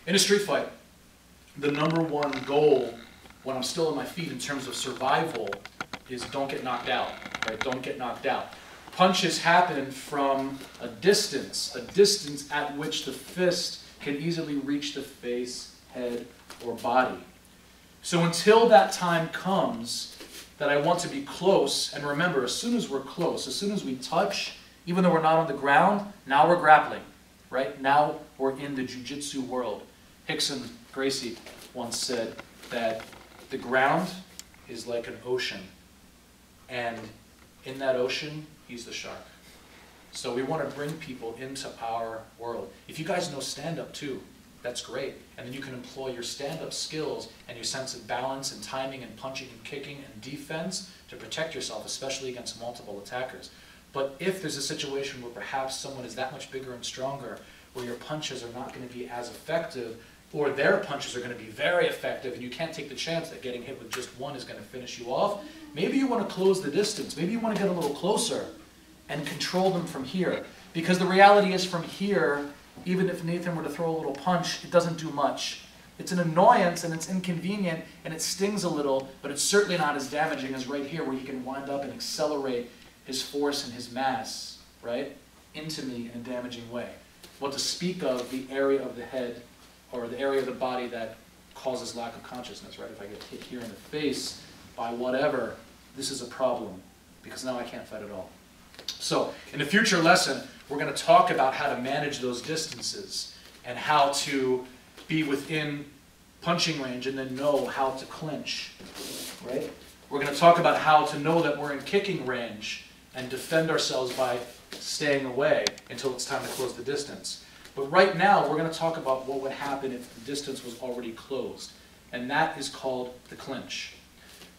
In a street fight, the number one goal when I'm still on my feet in terms of survival is don't get knocked out, right? Don't get knocked out. Punches happen from a distance at which the fist can easily reach the face, head, or body. So until that time comes that I want to be close, and remember, as soon as we're close, as soon as we touch, even though we're not on the ground, now we're grappling, right? Now we're in the jiu-jitsu world. Hickson Gracie once said that the ground is like an ocean, and in that ocean, he's the shark. So we want to bring people into our world. If you guys know stand-up too, that's great. And then you can employ your stand-up skills and your sense of balance and timing and punching and kicking and defense to protect yourself, especially against multiple attackers. But if there's a situation where perhaps someone is that much bigger and stronger, where your punches are not going to be as effective, or their punches are going to be very effective, and you can't take the chance that getting hit with just one is going to finish you off, maybe you want to close the distance. Maybe you want to get a little closer and control them from here. Because the reality is from here, even if Nathan were to throw a little punch, it doesn't do much. It's an annoyance and it's inconvenient and it stings a little, but it's certainly not as damaging as right here where he can wind up and accelerate his force and his mass, right, into me in a damaging way. What to speak of the area of the head or the area of the body that causes lack of consciousness, right? If I get hit here in the face by whatever, this is a problem because now I can't fight at all. So in a future lesson, we're going to talk about how to manage those distances and how to be within punching range and then know how to clinch, right? We're going to talk about how to know that we're in kicking range and defend ourselves by staying away until it's time to close the distance. But right now, we're going to talk about what would happen if the distance was already closed, and that is called the clinch.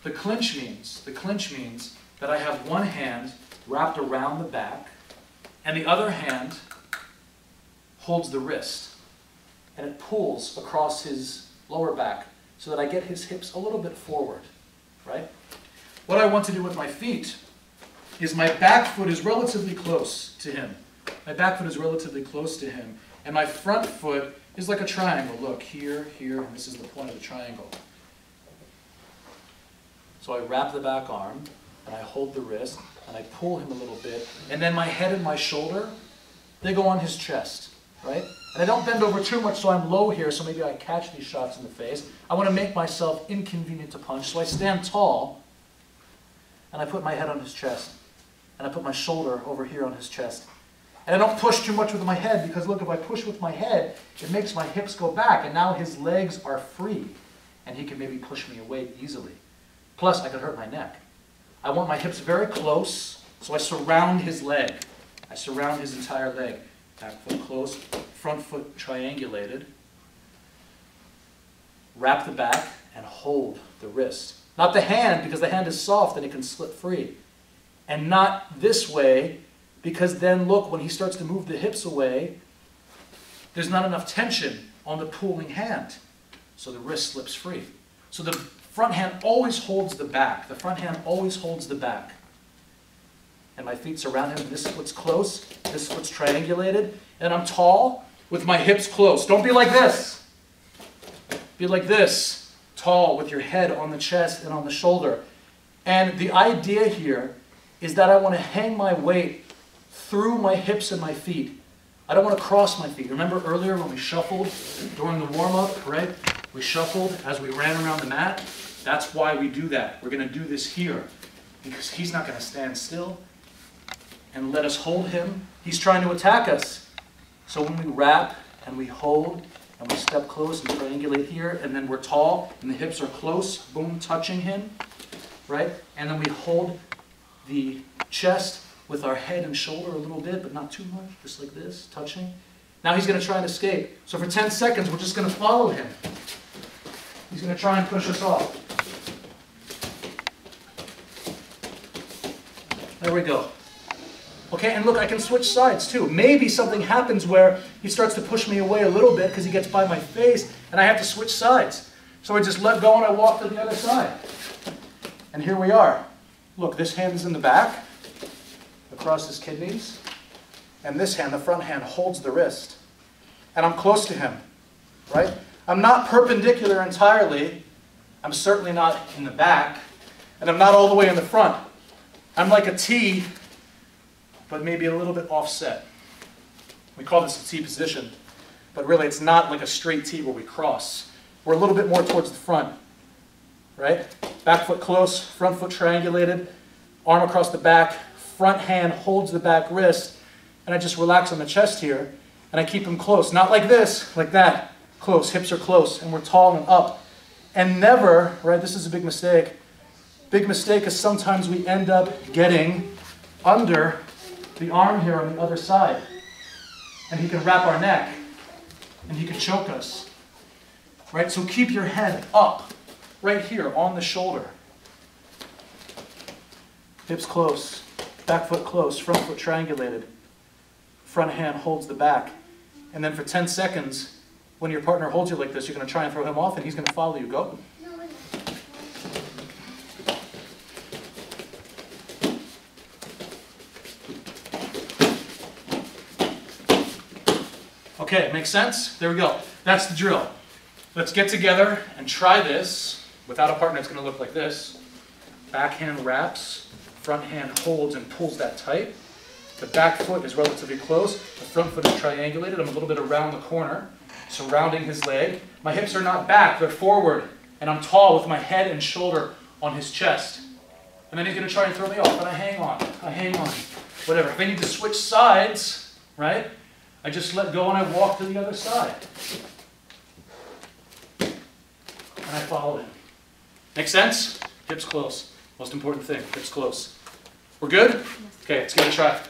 The clinch means that I have one hand wrapped around the back, and the other hand holds the wrist, and it pulls across his lower back so that I get his hips a little bit forward, right? What I want to do with my feet is my back foot is relatively close to him. My back foot is relatively close to him, and my front foot is like a triangle. Look, here, here, and this is the point of the triangle. So I wrap the back arm, and I hold the wrist, and I pull him a little bit, and then my head and my shoulder, they go on his chest, right? And I don't bend over too much so I'm low here, so maybe I catch these shots in the face. I want to make myself inconvenient to punch, so I stand tall, and I put my head on his chest, and I put my shoulder over here on his chest. And I don't push too much with my head, because look, if I push with my head, it makes my hips go back, and now his legs are free, and he can maybe push me away easily. Plus, I could hurt my neck. I want my hips very close, so I surround his leg. I surround his entire leg. Back foot close, front foot triangulated. Wrap the back and hold the wrist. Not the hand, because the hand is soft and it can slip free. And not this way, because then look, when he starts to move the hips away, there's not enough tension on the pulling hand. So the wrist slips free. So the front hand always holds the back. The front hand always holds the back. And my feet surround him. This foot's close. This foot's triangulated. And I'm tall with my hips close. Don't be like this. Be like this. Tall with your head on the chest and on the shoulder. And the idea here is that I want to hang my weight through my hips and my feet. I don't want to cross my feet. Remember earlier when we shuffled during the warm-up, right? We shuffled as we ran around the mat. That's why we do that. We're going to do this here because he's not going to stand still and let us hold him. He's trying to attack us. So when we wrap and we hold and we step close and triangulate here, and then we're tall and the hips are close, boom, touching him, right? And then we hold the chest with our head and shoulder a little bit, but not too much, just like this, touching. Now he's going to try and escape. So for 10 seconds, we're just going to follow him. He's going to try and push us off. There we go. Okay, and look, I can switch sides too. Maybe something happens where he starts to push me away a little bit because he gets by my face, and I have to switch sides. So I just let go and I walk to the other side. And here we are. Look, this hand is in the back, across his kidneys, and this hand, the front hand, holds the wrist. And I'm close to him. right? I'm not perpendicular entirely. I'm certainly not in the back. And I'm not all the way in the front. I'm like a T, but maybe a little bit offset. We call this a T position, but really it's not like a straight T where we cross. We're a little bit more towards the front, right? Back foot close, front foot triangulated, arm across the back, front hand holds the back wrist, and I just relax on the chest here, and I keep them close. Not like this, like that. Close, hips are close, and we're tall and up. And never, right, this is a big mistake. Big mistake is sometimes we end up getting under the arm here on the other side. And he can wrap our neck, and he can choke us. Right, so keep your head up, right here on the shoulder. Hips close, back foot close, front foot triangulated. Front hand holds the back. And then for 10 seconds, when your partner holds you like this, you're going to try and throw him off, and he's going to follow you. Go. Okay, makes sense? There we go. That's the drill. Let's get together and try this. Without a partner, it's going to look like this. Backhand wraps, front hand holds and pulls that tight. The back foot is relatively close. The front foot is triangulated. I'm a little bit around the corner, surrounding his leg. My hips are not back, they're forward. And I'm tall with my head and shoulder on his chest. And then he's going to try and throw me off, but I hang on, whatever. If I need to switch sides, right, I just let go and I walk to the other side. And I follow him. Make sense? Hips close. Most important thing, hips close. We're good? Okay, let's give it a try.